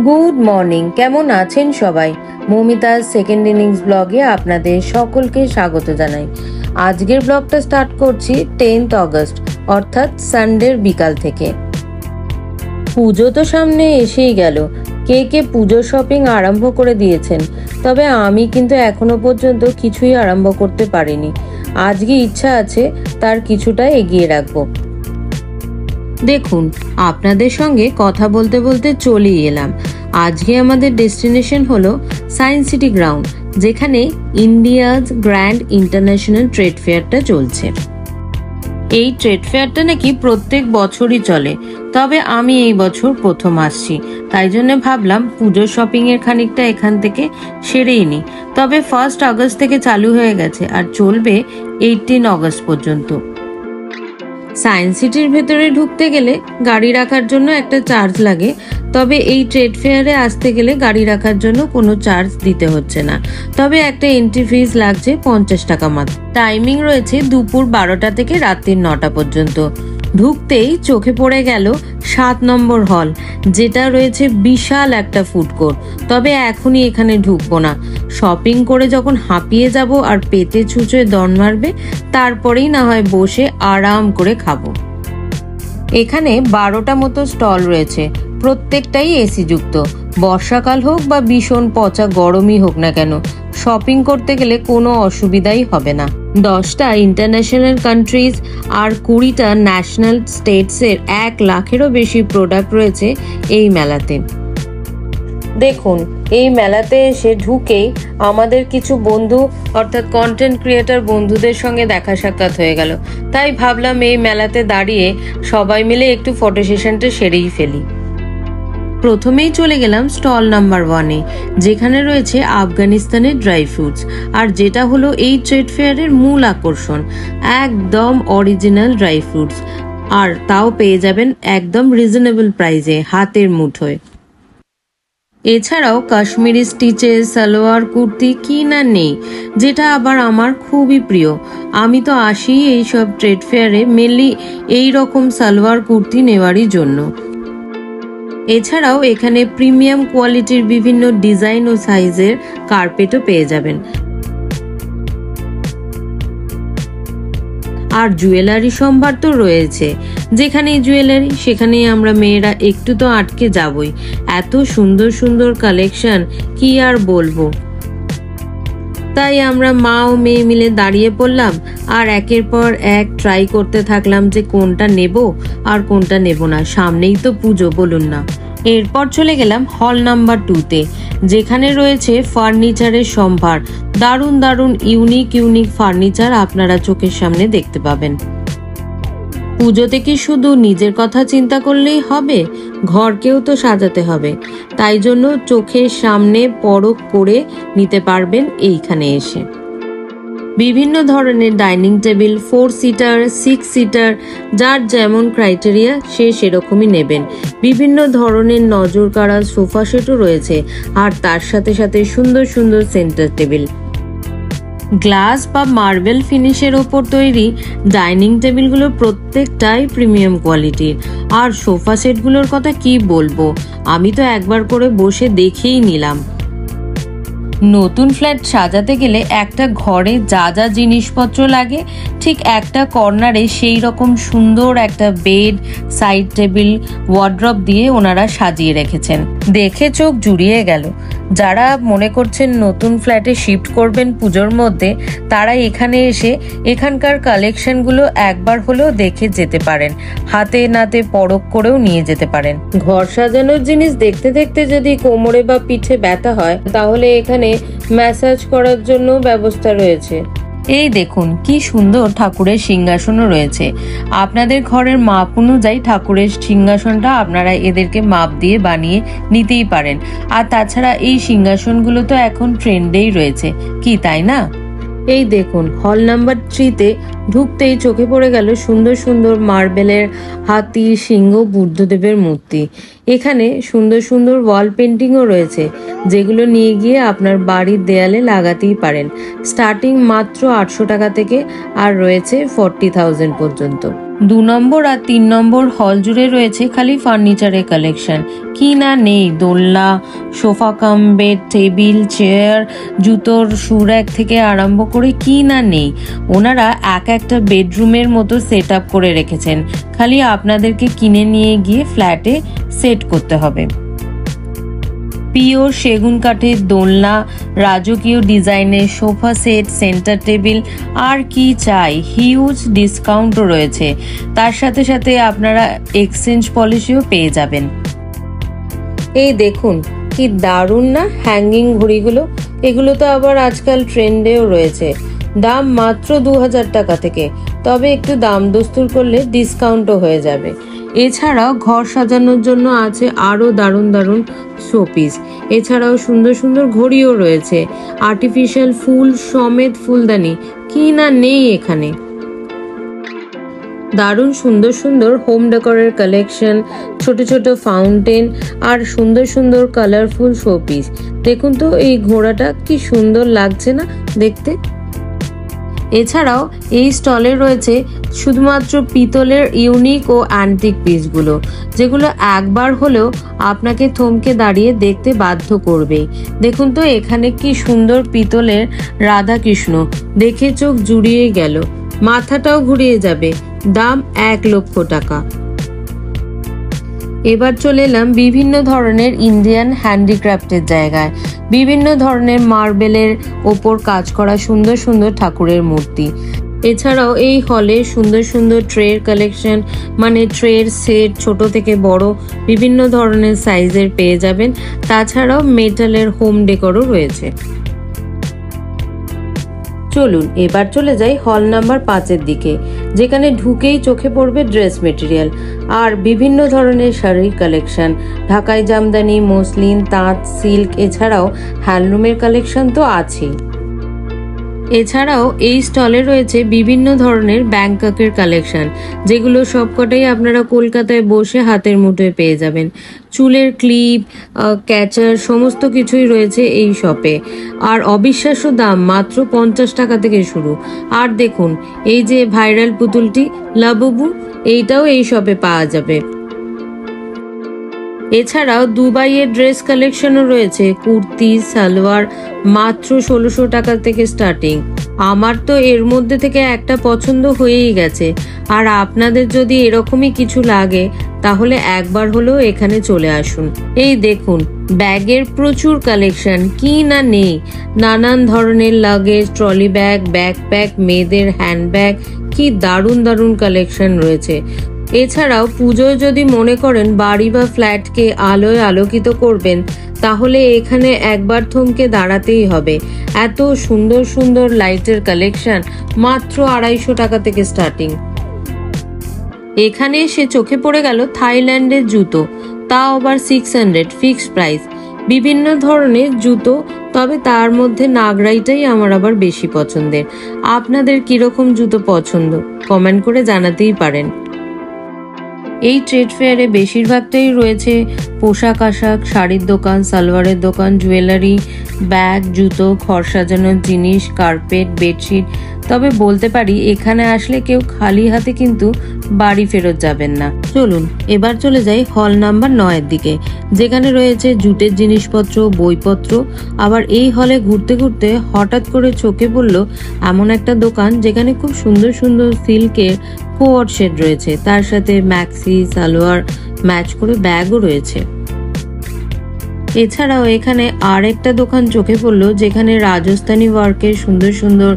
Good morning, কেমন আছেন সবাই? মৌমিতার সেকেন্ড ইনিংস ব্লগে আপনাদের সকলকে স্বাগত জানাই। আজকের ব্লগটা স্টার্ট করছি 10th অগস্ট অর্থাৎ সানডের বিকাল থেকে। পুজো তো সামনে এসেই গেল। কে কে পুজো শপিং আরম্ভ করে দিয়েছেন? তবে আমি কিন্তু এখনো পর্যন্ত কিছুই আরম্ভ করতে পারিনি। আজকে ইচ্ছা আছে তার কিছুটা এগিয়ে রাখবো। দেখুন, আপনাদের সঙ্গে কথা বলতে বলতে চলেই এলাম। আজকে আমাদের ডেস্টিনেশন হলো সায়েন্স সিটি গ্রাউন্ড, যেখানে ইন্ডিয়াজ গ্র্যান্ড ইন্টারন্যাশনাল ট্রেড ফেয়ারটা চলছে। এই ট্রেড ফেয়ারটা নাকি প্রত্যেক বছরই চলে, তবে আমি এই বছর প্রথম আসছি, তাই জন্য ভাবলাম পুজোর শপিং এর খানিকটা এখান থেকে সেরেই নিই। তবে 1 আগস্ট থেকে চালু হয়ে গেছে আর চলবে 18 অগস্ট পর্যন্ত। সায়েন্স সিটির ভেতরে ঢুকতে গেলে গাড়ি রাখার জন্য একটা চার্জ লাগে, তবে এই ট্রেড ফেয়ারে আসতে গেলে গাড়ি রাখার জন্য কোনো চার্জ দিতে হচ্ছে না। তবে একটা এন্ট্রি ফিস লাগছে 50 টাকা মাত্র। টাইমিং রয়েছে দুপুর 12টা থেকে রাত্রির 9টা পর্যন্ত। ঢুকতেই চোখে পড়ে গেল 7 নম্বর হল, যেটা রয়েছে বিশাল একটা ফুড কোর্ট। তবে এখনই এখানে ঢুকবো না, শপিং করে যখন হাঁপিয়ে যাব আর পেটে ছুঁচোয় দন মারবে, তারপরেই না হয় বসে আরাম করে খাবো। এখানে 12টা মতো স্টল রয়েছে, প্রত্যেকটাই এসি যুক্ত। বর্ষাকাল হোক বা ভীষণ পচা গরমই হোক না কেন, শপিং করতে গেলে কোনো অসুবিধাই হবে না। 10টা ইন্টারন্যাশনাল কান্ট্রিজ আর 20টা ন্যাশনাল স্টেটসের 1 লাখেরও বেশি প্রোডাক্ট রয়েছে এই মেলাতে। দেখুন, এই মেলাতে এসে ঢুকেই আমাদের কিছু বন্ধু অর্থাৎ কন্টেন্ট ক্রিয়েটর বন্ধুদের সঙ্গে দেখা সাক্ষাৎ হয়ে গেল। তাই ভাবলাম এই মেলাতে দাঁড়িয়ে সবাই মিলে একটু ফটো সেশনটা সেরেই ফেলি। প্রথমেই চলে গেলাম স্টল নাম্বার 1-এ, যেখানে রয়েছে আফগানিস্তানের ড্রাই ফ্রুটস, আর যেটা হলো এই ট্রেড ফেয়ারের মূল আকর্ষণ। একদম অরিজিনাল ড্রাই ফ্রুটস, আর তাও পেয়ে যাবেন একদম রিজনেবল প্রাইসে, হাতের মুঠোয়। এছাড়াও কাশ্মীরি স্টিচেস, সালোয়ার, কুর্তি কি না নেই, যেটা আবার আমার খুবই প্রিয়। আমি তো আসি এইসব ট্রেড ফেয়ারে মেনলি এই রকম সালোয়ার কুর্তি নেওয়ারই জন্য। এছাড়াও এখানে প্রিমিয়াম কোয়ালিটির বিভিন্ন ডিজাইন ও সাইজের কার্পেটও পেয়ে যাবেন। আর জুয়েলারি সম্ভার তো রয়েছে, যেখানেই জুয়েলারি সেখানেই আমরা মেয়েরা একটু তো আটকে যাবই। এত সুন্দর সুন্দর কালেকশন, কি আর বলবো। তাই আমরা মা ও মেয়ে মিলে দাঁড়িয়ে পড়লাম আর একের পর এক ট্রাই করতে থাকলাম যে কোনটা নেব আর কোনটা নেব না। সামনেই তো পুজো, বলুন না। এরপর চলে গেলাম হল নাম্বার 2-তে, যেখানে রয়েছে ফার্নিচারের সম্ভার। দারুণ দারুণ ইউনিক ফার্নিচার আপনারা চোখের সামনে দেখতে পাবেন। পুজোতে কি শুধু নিজের কথা চিন্তা করলেই হবে? ঘরকেও তো সাজাতে হবে, তাই জন্য চোখের সামনে পরখ করে নিতে পারবেন এইখানে এসে। বিভিন্ন ধরনের ডাইনিং টেবিল, 4 সিটার, 6 সিটার, যার যেমন ক্রাইটেরিয়া সে সেরকমই নেবেন। বিভিন্ন ধরনের নজর কাড়া সোফা সেটও রয়েছে, আর তার সাথে সাথে সুন্দর সুন্দর সেন্টার টেবিল। গ্লাস বা মার্বেল ফিনিশের ওপর তৈরি ডাইনিং টেবিলগুলো প্রত্যেকটাই প্রিমিয়াম কোয়ালিটির। আর সোফা সেটগুলোর কথা কি বলবো, আমি তো একবার করে বসে দেখেই নিলাম। নতুন ফ্ল্যাট সাজাতে গেলে একটা ঘরে যা যা জিনিসপত্র লাগে, ঠিক একটা কর্নারে সেই রকম সুন্দর একটা বেড, সাইড টেবিল, ওয়ার্ড্রপ দিয়ে ওনারা সাজিয়ে রেখেছেন। দেখে চোখ জুড়িয়ে গেল। যারা মনে করছেন নতুন ফ্ল্যাটে শিফট করবেন পুজোর মধ্যে, তারা এখানে এসে এখানকার কালেকশনগুলো একবার হলেও দেখে যেতে পারেন। হাতে নাতে পরখ করেও নিয়ে যেতে পারেন। ঘর সাজানোর জিনিস দেখতে দেখতে যদি কোমরে বা পিঠে ব্যথা হয়, তাহলে এখানে ম্যাসাজ করার জন্য ব্যবস্থা রয়েছে। এই দেখুন কি সুন্দর ঠাকুরের সিংহাসনও রয়েছে। আপনাদের ঘরের মাপ অনুযায়ী ঠাকুরের সিংহাসনটা আপনারা এদেরকে মাপ দিয়ে বানিয়ে নিতেই পারেন। আর তাছাড়া এই সিংহাসনগুলো তো এখন ট্রেন্ডেই রয়েছে, কি তাই না? এই দেখুন, হল নাম্বার 3-তে ঢুকতেই চোখে পড়ে গেল সুন্দর সুন্দর মার্বেলের হাতি, সিংহ, বুদ্ধদেবের মূর্তি। এখানে সুন্দর সুন্দর ওয়াল পেন্টিংও রয়েছে, যেগুলো নিয়ে গিয়ে আপনার বাড়ির দেয়ালে লাগাতেই পারেন। স্টার্টিং মাত্র 800 টাকা থেকে আর রয়েছে 40,000 পর্যন্ত। 2 নম্বর আর 3 নম্বর হল জুড়ে রয়েছে খালি ফার্নিচারের কালেকশন। কি না নেই, দোলনা, sofa cum bed, table, chair, জুতোর শু র্যাক থেকে আরম্ভ করে কি না নেই। ওনারা একটা বেডরুমের মতো সেট আপ করে রেখেছেন, খালি আপনাদেরকে কিনে নিয়ে গিয়ে ফ্ল্যাটে সেট করতে হবে। পিওর সেগুন কাঠের দোলনা, রাজকীয় ডিজাইনের সোফা সেট, সেন্টার টেবিল, আর কি চাই। হিউজ ডিসকাউন্টও রয়েছে, তার সাথে সাথে আপনারা এক্সচেঞ্জ পলিসিও পেয়ে যাবেন। এই দেখুন কি দারুণ না হ্যাঙ্গিং ঘড়িগুলো, এগুলো তো আবার আজকাল ট্রেন্ডেও রয়েছে। দাম মাত্র 2000 টাকা থেকে, তবে একটু দাম দস্তুর করলে ডিসকাউন্টও হয়ে যাবে। এছাড়াও ঘর সাজানোর জন্য আছে আরো দারুণ দারুণ শোপিস। এছাড়াও সুন্দর সুন্দর ঘড়িও রয়েছে, আর্টিফিশিয়াল ফুল সমেত ফুলদানি, কি না নেই এখানে। দারুণ সুন্দর সুন্দর হোম ডেকোরের কালেকশন, ছোট ছোট ফাউন্টেন আর সুন্দর সুন্দর কালারফুল শোপিস। দেখুন তো এই ঘোড়াটা কি সুন্দর লাগছে না দেখতে। এছাড়াও এই স্টলে রয়েছে শুধুমাত্র পিতলের ইউনিক ও অ্যান্টিক পিসগুলো, যেগুলো একবার হলেও আপনাকে থমকে দাঁড়িয়ে দেখতে বাধ্য করবে। দেখুন তো এখানে কি সুন্দর পিতলের রাধাকৃষ্ণ, দেখে চোখ জুড়িয়ে গেল, মাথাটাও ঘুরিয়ে যাবে। দাম 1 লক্ষ টাকা। এবার চলে এলাম বিভিন্ন ধরনের ইন্ডিয়ান হ্যান্ডিক্রাফটের জায়গায়। বিভিন্ন ধরনের মার্বেলের ওপর কাজ করা সুন্দর সুন্দর ঠাকুরের মূর্তি। এছাড়াও এই হলে সুন্দর সুন্দর ট্রের কালেকশন, মানে ট্রের সেট ছোট থেকে বড় বিভিন্ন ধরনের সাইজের পেয়ে যাবেন। তাছাড়াও মেটালের হোম ডেকোরও রয়েছে। চলুন এবার চলে যাই হল নাম্বার 5-এর দিকে, যেখানে ঢুকেই চোখে পড়বে ড্রেস মেটেরিয়াল আর বিভিন্ন ধরনের শাড়ির কালেকশন, ঢাকাই জামদানি, মসলিন, তাঁত, সিল্ক, এছাড়াও হ্যান্ডলুমের কালেকশন তো আছেই। এছাড়াও এই স্টলে রয়েছে বিভিন্ন ধরনের ব্যাংককের কালেকশন, যেগুলো সবকটাই আপনারা কলকাতায় বসে হাতের মুঠোয় পেয়ে যাবেন। চুলের ক্লিপ, ক্যাচার সমস্ত কিছুই রয়েছে এই শপে, আর অবিশ্বাস্য দাম মাত্র 50 টাকা থেকে শুরু। আর দেখুন এই যে ভাইরাল পুতুলটি লাবুবু, এইটাও এই শপে পাওয়া যাবে। এছাড়াও দুবাইয়ের ড্রেস কালেকশনও রয়েছে, কুর্তি, সালোয়ার, মাত্র 1600 টাকা থেকে স্টার্টিং। আমার তো এর মধ্যে থেকে একটা পছন্দ হয়েই গেছে, আর আপনাদের যদি এরকমই কিছু লাগে তাহলে একবার হলেও এখানে চলে আসুন। এই দেখুন ব্যাগের প্রচুর কালেকশন, কি না নেই। নানান ধরনের লাগেজ, ট্রলি ব্যাগ, ব্যাকপ্যাক, মেয়েদের হ্যান্ডব্যাগ, কি দারুণ দারুণ কালেকশন রয়েছে। এছাড়াও পুজোয় যদি মনে করেন বাড়ি বা ফ্ল্যাটকে আলোয় আলোকিত করবেন, তাহলে এখানে একবার থমকে দাঁড়াতেই হবে। এত সুন্দর সুন্দর লাইটের কালেকশন, মাত্র 250 টাকা থেকে স্টার্টিং। এখানে এসে চোখে পড়ে গেল থাইল্যান্ডের জুতো, তাও আবার 600 ফিক্সড প্রাইস। বিভিন্ন ধরনের জুতো, তবে তার মধ্যে নাগরাইটাই আমার আবার বেশি পছন্দের। আপনাদের কিরকম জুতো পছন্দ কমেন্ট করে জানাতেই পারেন। এই ট্রেড ফেয়ারে বেশিরভাগটাই রয়েছে পোশাক আশাক, শাড়ির দোকান, সালোয়ারের দোকান, জুয়েলারি, ব্যাগ, জুতো, ঘর সাজানোর জিনিস, কার্পেট, বেডশিট। তবে বলতে পারি এখানে আসলে কেউ খালি হাতে কিন্তু বাড়ি ফেরত যাবেন না। চলুন এবার চলে যাই হল নাম্বার 9-এর দিকে, যেখানে রয়েছে জুটের জিনিসপত্র, বইপত্র। আবার এই হলে ঘুরতে ঘুরতে হঠাৎ করে চোখে পড়ল এমন একটা দোকান, যেখানে খুব সুন্দর সুন্দর সিল্কের কোয়ার্ড সেট রয়েছে, তার সাথে ম্যাক্সি, সালোয়ার ম্যাচ করে ব্যাগও রয়েছে। এছাড়াও এখানে আর একটা দোকান চোখে পড়লো, যেখানে রাজস্থানী ওয়ার্কের সুন্দর সুন্দর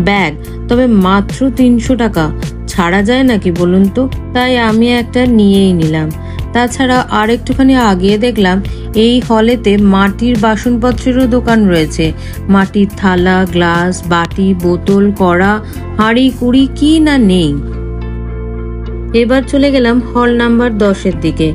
ব্যাগ, তবে মাত্র 300 টাকা। ছাড়া যায় নাকি বলুন তো, তাই আমি একটা নিয়েই নিলাম। তাছাড়া আর একটুখানি আগিয়ে দেখলাম এই হলেতে মাটির বাসনপত্রেরও দোকান রয়েছে। মাটির থালা, গ্লাস, বাটি, বোতল, কড়া, হাঁড়ি কুড়ি, কি না নেই। এবার চলে গেলাম হল নাম্বার 10-এর দিকে,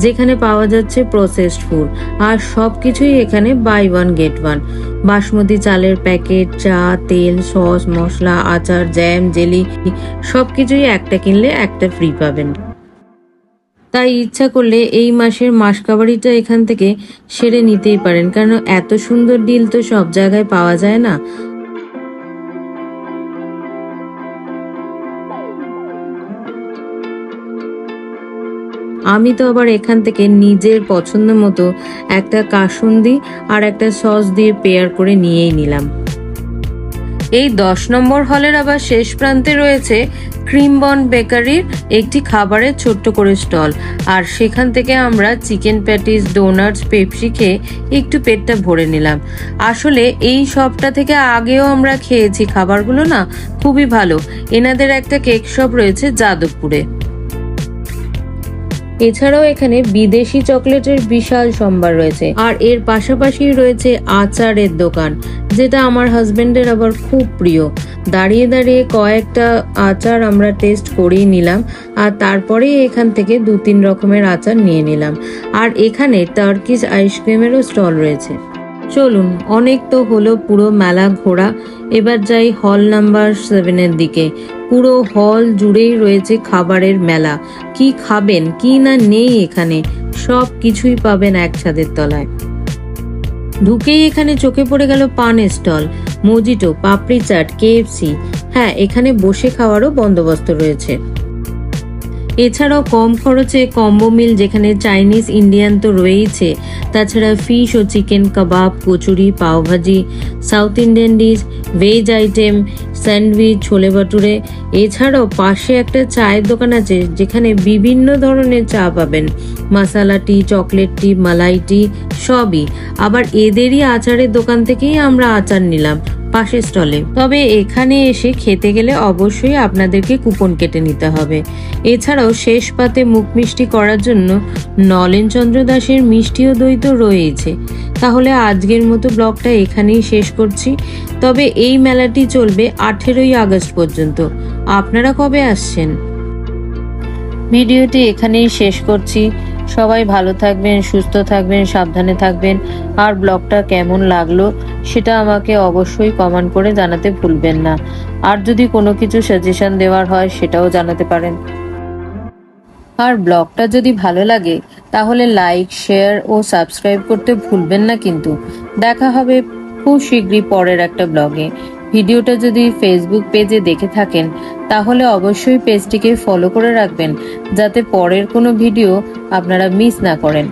যেখানে পাওয়া যাচ্ছে প্রসেসড ফুড, আর সবকিছুই এখানে বাই 1 গেট 1। বাসমতি চালের প্যাকেট, চা, তেল, সস, মশলা, আচার, জ্যাম, জেলি, সবকিছুই একটা কিনলে একটা ফ্রি পাবেন। তাই ইচ্ছা করলে এই মাসের মাসকাবারিটা এখান থেকে সেরে নিতেই পারেন, কারণ এত সুন্দর ডিল তো সব জায়গায় পাওয়া যায় না। আমি তো আবার এখান থেকে নিজের পছন্দ মতো একটা কাসুন্দি আর একটা সস দিয়ে পেয়ার করে নিয়েই নিলাম। এই 10 নম্বর হলের আবার শেষ প্রান্তে রয়েছে ক্রিম বন বেকারির একটি খাবারের ছোট্ট করে স্টল, আর সেখান থেকে আমরা চিকেন প্যাটিস, ডোনাটস, পেপসি খেয়ে একটু পেটটা ভরে নিলাম। আসলে এই শপটা থেকে আগেও আমরা খেয়েছি, খাবারগুলো না খুবই ভালো। এনাদের একটা কেক শপ রয়েছে যাদবপুরে। এছাড়াও এখানে বিদেশি চকলেটের বিশাল সম্ভার রয়েছে, আর এর পাশাপাশি রয়েছে আচারের দোকান, যেটা আমার হাজবেন্ডের আবার খুব প্রিয়। দাঁড়িয়ে দাঁড়িয়ে কয়েকটা আচার আমরা টেস্ট করেই নিলাম, আর তারপরে এখান থেকে 2-3 রকমের আচার নিয়ে নিলাম। আর এখানে টার্কিশ আইসক্রিমেরও স্টল রয়েছে। চলুন, অনেক তো হলো পুরো মেলা ঘোরা, এবার যাই হল নাম্বার 7-এর দিকে। পুরো হল জুড়েই রয়েছে খাবারের মেলা। কি খাবেন কি না নেই এখানে সব কিছুই পাবেন এক ছাদের তলায়। ঢুকেই এখানে চোখে পড়ে গেল পানের স্টল, মজিটো, পাপড়ি চাট, কেএফসি। হ্যাঁ, এখানে বসে খাওয়ারও বন্দোবস্ত রয়েছে। এছাড়াও কম খরচে কম্বো মিল, যেখানে চাইনিজ, ইন্ডিয়ান তো রয়েইছে, তাছাড়া ফিশ ও chicken kebab, kachori, pav bhaji, south Indian dish, veg item, sandwich, chole bhature. এছাড়াও পাশে একটা চায়ের দোকান আছে, যেখানে বিভিন্ন ধরনের চা পাবেন, মশালা টি, চকলেট টি, মালাই টি, সবই। আবার এদেরই আচারের দোকান থেকেই আমরা আচার নিলাম পাশের স্টলে। তবে এখানে এসে খেতে গেলে অবশ্যই আপনাদেরকে কুপন কেটে নিতে হবে। এছাড়াও শেষ পাতে মুখ মিষ্টি করার জন্য নলেন চন্দ্র দাসের মিষ্টি ও দই তো রয়েছে। তাহলে আজকের মতো ব্লগটা এখানেই শেষ করছি। তবে এই মেলাটি চলবে 18ই আগস্ট পর্যন্ত। আপনারা কবে আসছেন? ভিডিওটি এখানেই শেষ করছি। সবাই ভালো থাকবেন, সুস্থ থাকবেন, সাবধানে থাকবেন। আর ব্লগটা কেমন লাগলো সেটা আমাকে অবশ্যই কমেন্ট করে জানাতে ভুলবেন না। আর যদি কোনো কিছু সাজেশন দেওয়ার হয় সেটাও জানাতে পারেন। আর ব্লগটা যদি ভালো লাগে তাহলে লাইক, শেয়ার ও সাবস্ক্রাইব করতে ভুলবেন না কিন্তু। দেখা হবে খুব শীঘ্রই পরের একটা ব্লগে। ভিডিওটা যদি ফেসবুক পেজে দেখে থাকেন তাহলে অবশ্যই পেজটিকে ফলো করে রাখবেন, যাতে পরের কোনো ভিডিও আপনারা মিস না করেন।